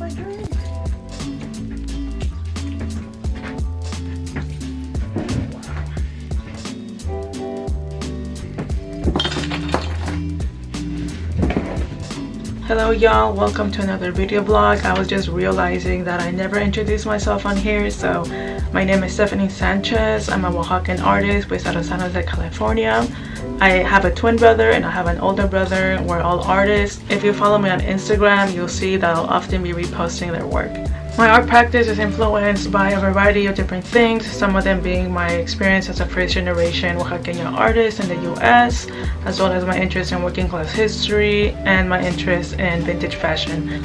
my drink. Hello y'all, welcome to another video vlog. I was just realizing that I never introduced myself on here. So my name is Stephany Sanchez. I'm a Oaxacan artist based out of San Jose, California. I have a twin brother and I have an older brother. We're all artists. If you follow me on Instagram, you'll see that I'll often be reposting their work. My art practice is influenced by a variety of different things, some of them being my experience as a first generation Oaxacan artist in the US, as well as my interest in working class history and my interest in vintage fashion.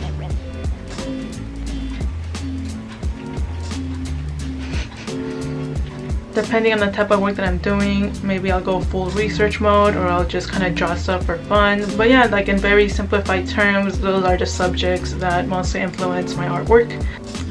Depending on the type of work that I'm doing, maybe I'll go full research mode or I'll just kind of draw stuff for fun. But yeah, like in very simplified terms, those are the subjects that mostly influence my artwork.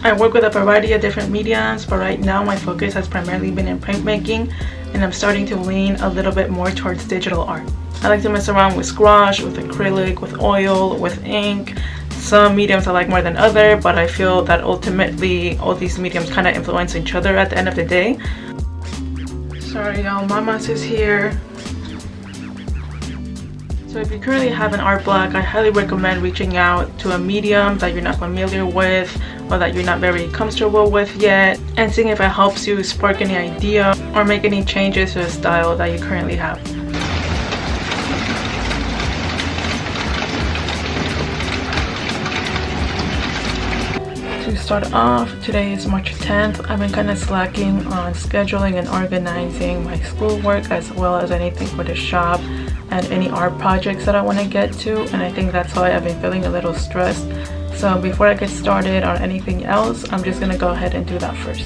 I work with a variety of different mediums, but right now my focus has primarily been in printmaking, and I'm starting to lean a little bit more towards digital art. I like to mess around with gouache, with acrylic, with oil, with ink. Some mediums I like more than other, but I feel that ultimately all these mediums kind of influence each other at the end of the day. Sorry y'all, Mamas is here. So if you currently have an art block, I highly recommend reaching out to a medium that you're not familiar with or that you're not very comfortable with yet, and seeing if it helps you spark any idea or make any changes to the style that you currently have. To start off, today is March 10th. I've been kind of slacking on scheduling and organizing my schoolwork as well as anything for the shop and any art projects that I want to get to, and I think that's why I've been feeling a little stressed. So before I get started on anything else, I'm just gonna go ahead and do that first.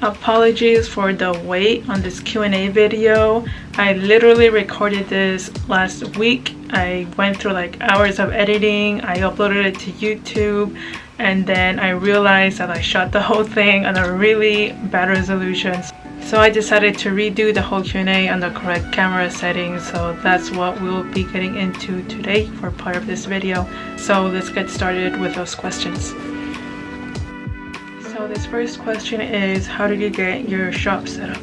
Apologies for the wait on this Q&A video. I literally recorded this last week. I went through like hours of editing. I uploaded it to YouTube, and then I realized that I shot the whole thing on a really bad resolution. So I decided to redo the whole Q&A on the correct camera settings. So that's what we'll be getting into today for part of this video. So let's get started with those questions. So this first question is, how did you get your shop set up?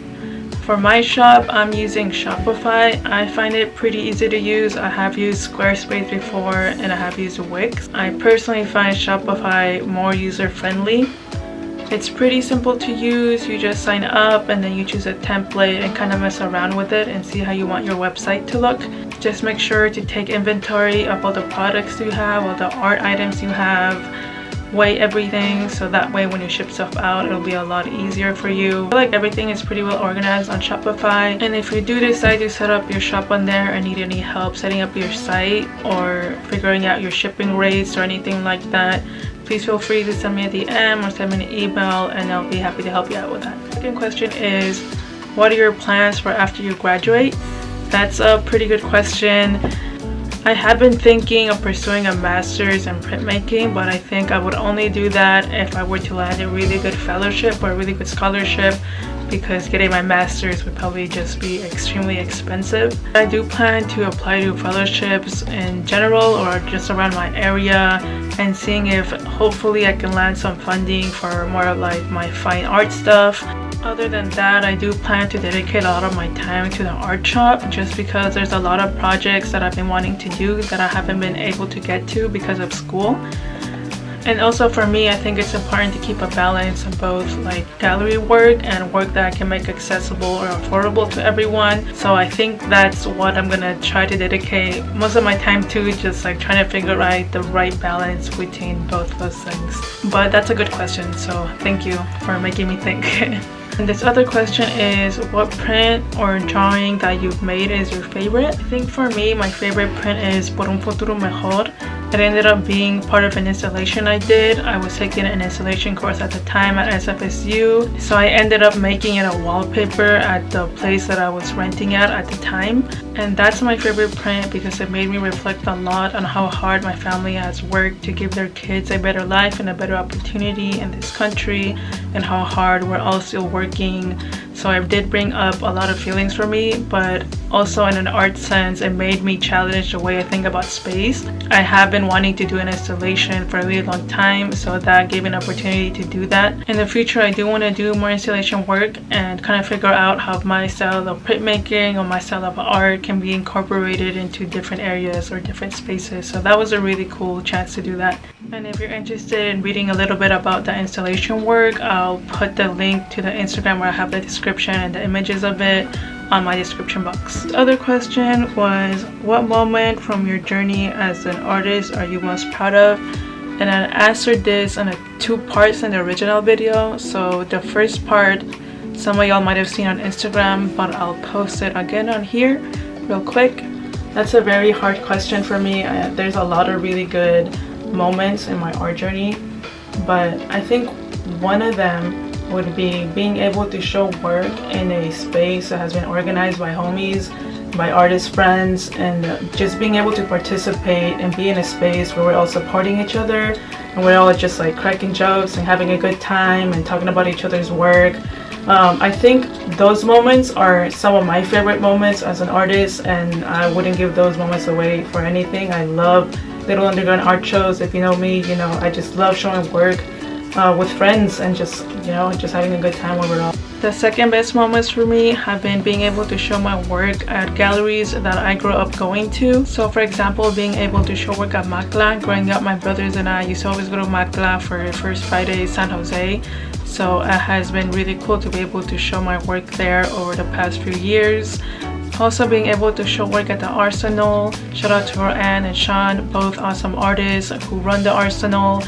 For my shop, I'm using Shopify. I find it pretty easy to use. I have used Squarespace before and I have used Wix. I personally find Shopify more user-friendly. It's pretty simple to use. You just sign up and then you choose a template and kind of mess around with it and see how you want your website to look. Just make sure to take inventory of all the products you have, all the art items you have, weigh everything, so that way when you ship stuff out it'll be a lot easier for you. I feel like everything is pretty well organized on Shopify, and if you do decide to set up your shop on there and need any help setting up your site or figuring out your shipping rates or anything like that, please feel free to send me a DM or send me an email and I'll be happy to help you out with that. Second question is, what are your plans for after you graduate? That's a pretty good question. I have been thinking of pursuing a master's in printmaking, but I think I would only do that if I were to land a really good fellowship or a really good scholarship, because getting my master's would probably just be extremely expensive. I do plan to apply to fellowships in general or just around my area and seeing if hopefully I can land some funding for more of like my fine art stuff. Other than that, I do plan to dedicate a lot of my time to the art shop, just because there's a lot of projects that I've been wanting to do that I haven't been able to get to because of school. And also for me, I think it's important to keep a balance of both like gallery work and work that I can make accessible or affordable to everyone. So I think that's what I'm gonna try to dedicate most of my time to, just like trying to figure out the right balance between both those things. But that's a good question, so thank you for making me think. And this other question is, what print or drawing that you've made is your favorite? I think for me, my favorite print is Un Futuro Mejor. It ended up being part of an installation I did. I was taking an installation course at the time at SFSU, so I ended up making it a wallpaper at the place that I was renting at the time. And that's my favorite print because it made me reflect a lot on how hard my family has worked to give their kids a better life and a better opportunity in this country, and how hard we're all still working. So I did bring up a lot of feelings for me, but also in an art sense, it made me challenge the way I think about space. I have been wanting to do an installation for a really long time, so that gave an opportunity to do that. In the future, I do want to do more installation work and kind of figure out how my style of printmaking or my style of art can be incorporated into different areas or different spaces. So that was a really cool chance to do that. And if you're interested in reading a little bit about the installation work, I'll put the link to the Instagram where I have the description and the images of it on my description box. The other question was, what moment from your journey as an artist are you most proud of? And I answered this in two parts in the original video. So the first part, some of y'all might have seen on Instagram, but I'll post it again on here real quick. That's a very hard question for me. There's a lot of really good moments in my art journey, but I think one of them would be being able to show work in a space that has been organized by homies, by artist friends, and just being able to participate and be in a space where we're all supporting each other and we're all just like cracking jokes and having a good time and talking about each other's work. I think those moments are some of my favorite moments as an artist, and I wouldn't give those moments away for anything. I love little underground art shows. If you know me, you know I just love showing work with friends and just having a good time overall. The second best moments for me have been being able to show my work at galleries that I grew up going to. So for example, being able to show work at MACLA. Growing up, my brothers and I used to always go to MACLA for First Friday San Jose. So it has been really cool to be able to show my work there over the past few years. Also being able to show work at the Arsenal. Shout out to Anne and Sean, both awesome artists who run the Arsenal.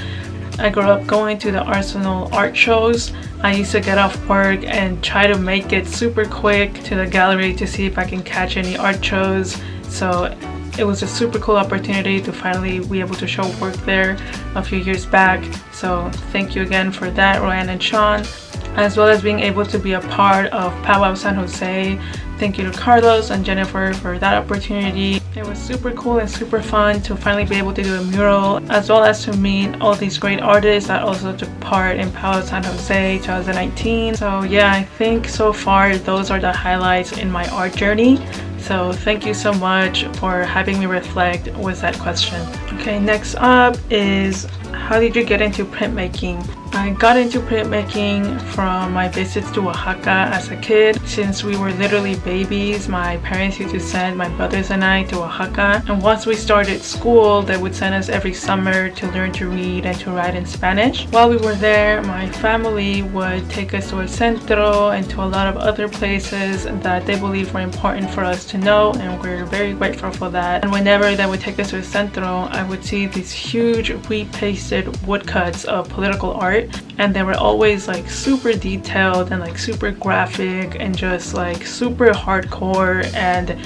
I grew up going to the Arsenal art shows. I used to get off work and try to make it super quick to the gallery to see if I can catch any art shows. So it was a super cool opportunity to finally be able to show work there a few years back. So thank you again for that, Roanne and Sean, as well as being able to be a part of Powwow San Jose. Thank you to Carlos and Jennifer for that opportunity. It was super cool and super fun to finally be able to do a mural, as well as to meet all these great artists that also took part in Powwow San Jose 2019. So yeah, I think so far those are the highlights in my art journey. So thank you so much for having me reflect with that question. Okay, next up is, how did you get into printmaking? I got into printmaking from my visits to Oaxaca as a kid. Since we were literally babies, my parents used to send my brothers and I to Oaxaca. And once we started school, they would send us every summer to learn to read and to write in Spanish. While we were there, my family would take us to El Centro and to a lot of other places that they believe were important for us to know, and we're very grateful for that. And whenever they would take us to El Centro, I would see these huge repasted woodcuts of political art, and they were always like super detailed and like super graphic and just like super hardcore, and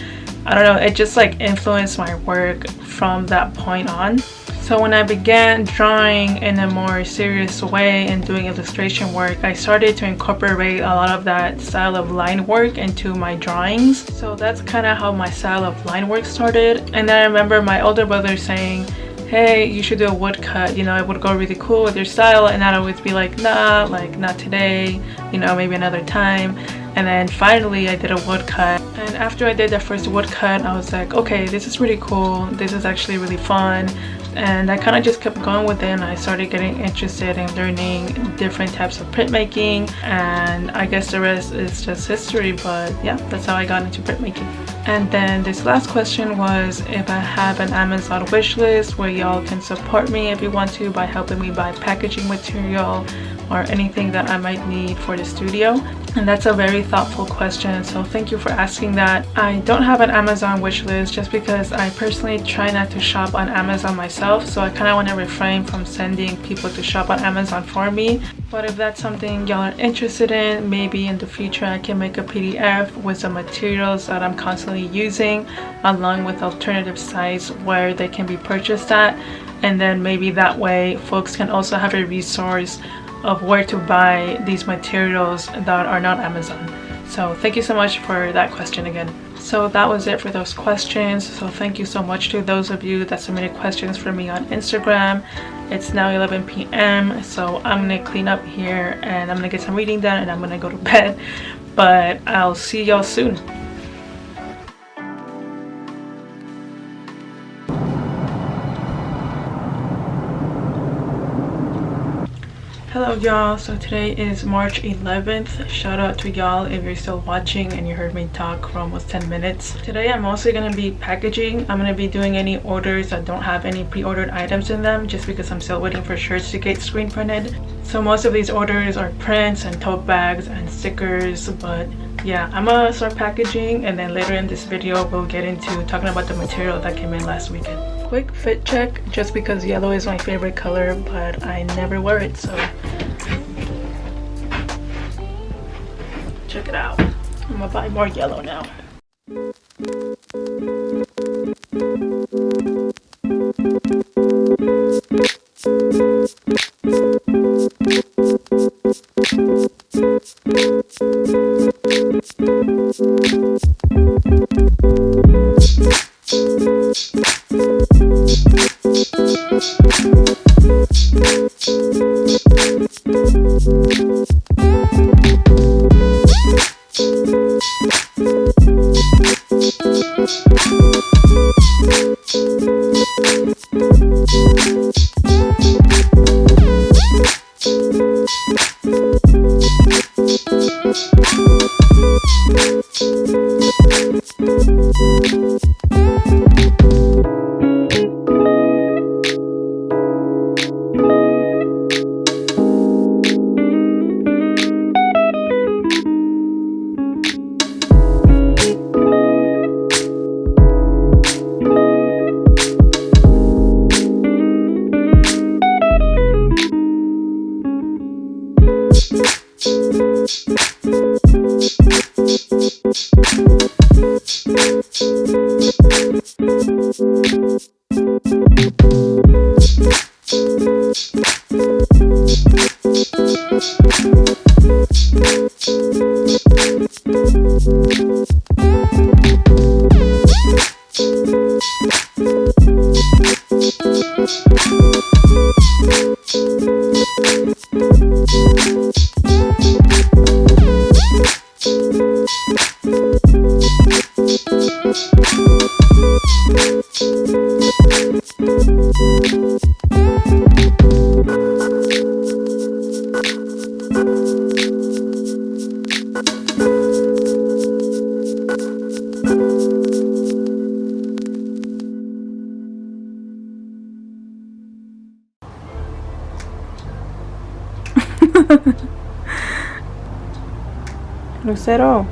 I don't know, it just like influenced my work from that point on. So when I began drawing in a more serious way and doing illustration work, I started to incorporate a lot of that style of line work into my drawings. So that's kind of how my style of line work started. And then I remember my older brother saying, hey, you should do a woodcut, you know, it would go really cool with your style. And I'd always be like, nah, like not today, you know, maybe another time. And then finally I did a woodcut, and after I did that first woodcut, I was like, okay, this is really cool, this is actually really fun. and I kind of just kept going with it, and I started getting interested in learning different types of printmaking, and I guess the rest is just history. But yeah, that's how I got into printmaking. And then this last question was if I have an Amazon wish list where y'all can support me if you want to by helping me buy packaging material or anything that I might need for the studio. And that's a very thoughtful question, so thank you for asking that. I don't have an Amazon wish list just because I personally try not to shop on Amazon myself, so I kind of want to refrain from sending people to shop on Amazon for me. But if that's something y'all are interested in, maybe in the future I can make a PDF with some materials that I'm constantly using along with alternative sites where they can be purchased at, and then maybe that way folks can also have a resource of where to buy these materials that are not Amazon. So thank you so much for that question again. So that was it for those questions. So thank you so much to those of you that submitted questions for me on Instagram. It's now 11 p.m. so I'm gonna clean up here and I'm gonna get some reading done and I'm gonna go to bed. But I'll see y'all soon. Hello y'all, so today is March 11th. Shout out to y'all if you're still watching and you heard me talk for almost 10 minutes. Today I'm also going to be packaging. I'm going to be doing any orders that don't have any pre-ordered items in them just because I'm still waiting for shirts to get screen printed. So most of these orders are prints and tote bags and stickers, but yeah, I'm gonna start packaging and then later in this video we'll get into talking about the material that came in last weekend. Quick fit check, just because yellow is my favorite color but I never wear it, so check it out. I'm gonna buy more yellow now. Lucero.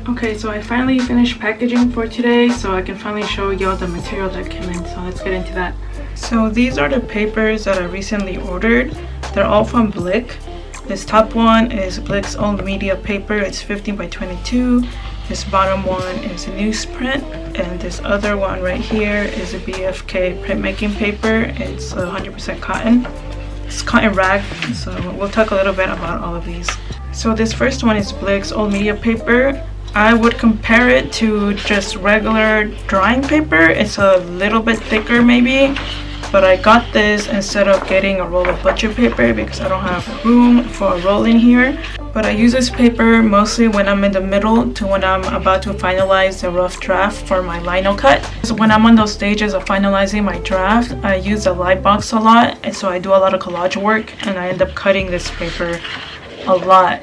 Okay, so I finally finished packaging for today, so I can finally show y'all the material that came in, so let's get into that. So these are the papers that I recently ordered. They're all from Blick. This top one is Blick's own media paper. It's 15 by 22. This bottom one is newsprint, and this other one right here is a BFK printmaking paper. It's 100% cotton. It's cotton rag, so we'll talk a little bit about all of these. So this first one is Blick's old media paper. I would compare it to just regular drawing paper. It's a little bit thicker maybe, but I got this instead of getting a roll of butcher paper because I don't have room for a roll in here. But I use this paper mostly when I'm in the middle to when I'm about to finalize the rough draft for my lino cut. So when I'm on those stages of finalizing my draft, I use the light box a lot, and so I do a lot of collage work, and I end up cutting this paper a lot.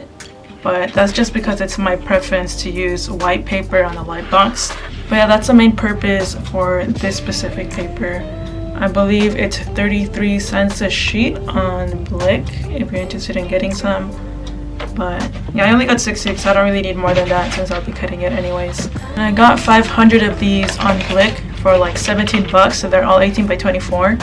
But that's just because it's my preference to use white paper on a light box. But yeah, that's the main purpose for this specific paper. I believe it's 33 cents a sheet on Blick if you're interested in getting some. But yeah, I only got 60, so I don't really need more than that since I'll be cutting it anyways. And I got 500 of these on Blick for like 17 bucks, so they're all 18 by 24.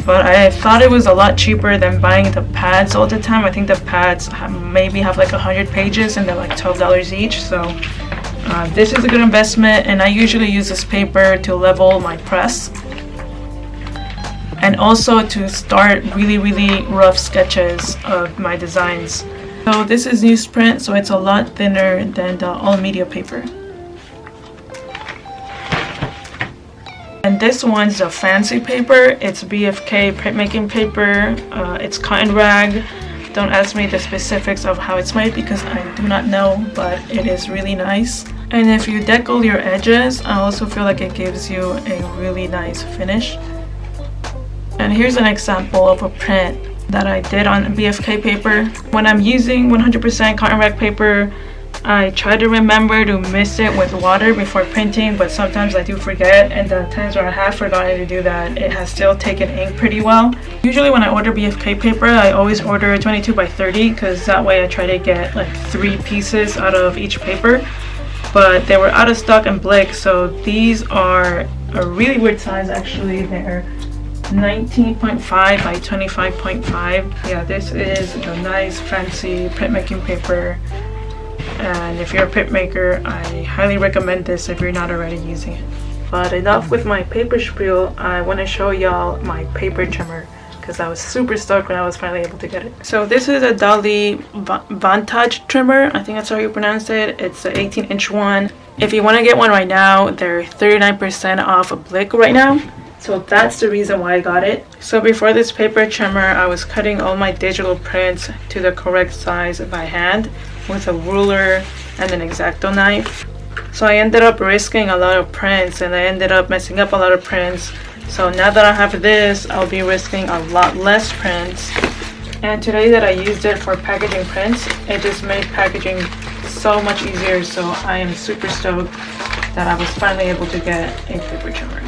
But I thought it was a lot cheaper than buying the pads all the time. I think the pads maybe have like 100 pages and they're like $12 each. So this is a good investment, and I usually use this paper to level my press and also to start really rough sketches of my designs. So this is newsprint, so it's a lot thinner than the all media paper. And this one's a fancy paper. It's BFK printmaking paper. It's cotton rag. Don't ask me the specifics of how it's made because I do not know, but it is really nice. And if you decal your edges, I also feel like it gives you a really nice finish. And here's an example of a print that I did on BFK paper. When I'm using 100% cotton rag paper, I try to remember to mist it with water before printing, but sometimes I do forget, and the times where I have forgotten to do that, it has still taken ink pretty well. Usually when I order BFK paper, I always order 22 by 30 because that way I try to get like 3 pieces out of each paper. But they were out of stock in Blick, so these are a really weird size actually. They're 19.5 by 25.5. Yeah, this is a nice fancy printmaking paper, and if you're a printmaker, I highly recommend this if you're not already using it. But enough with my paper spiel. I want to show y'all my paper trimmer because I was super stoked when I was finally able to get it. So this is a Dolly Vantage trimmer. I think that's how you pronounce it. It's an 18-inch one. If you want to get one right now, they're 39% off of Blick right now. So that's the reason why I got it. So before this paper trimmer, I was cutting all my digital prints to the correct size by hand with a ruler and an X-Acto knife. So I ended up risking a lot of prints, and I ended up messing up a lot of prints. So now that I have this, I'll be risking a lot less prints. And today that I used it for packaging prints, it just made packaging so much easier. So I am super stoked that I was finally able to get a paper trimmer.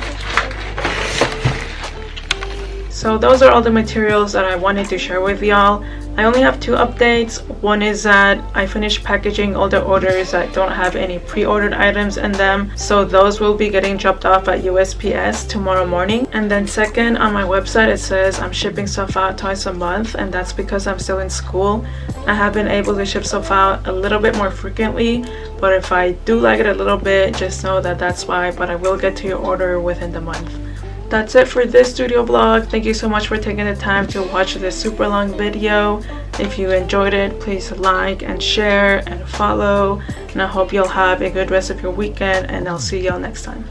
So those are all the materials that I wanted to share with y'all. I only have 2 updates. One is that I finished packaging all the orders that don't have any pre-ordered items in them. So those will be getting dropped off at USPS tomorrow morning. And then second, on my website it says I'm shipping stuff out twice a month, and that's because I'm still in school. I have been able to ship stuff out a little bit more frequently, but if I do like it a little bit, just know that that's why, but I will get to your order within the month. That's it for this studio vlog. Thank you so much for taking the time to watch this super long video. If you enjoyed it, please like and share and follow, and I hope you'll have a good rest of your weekend, and I'll see y'all next time.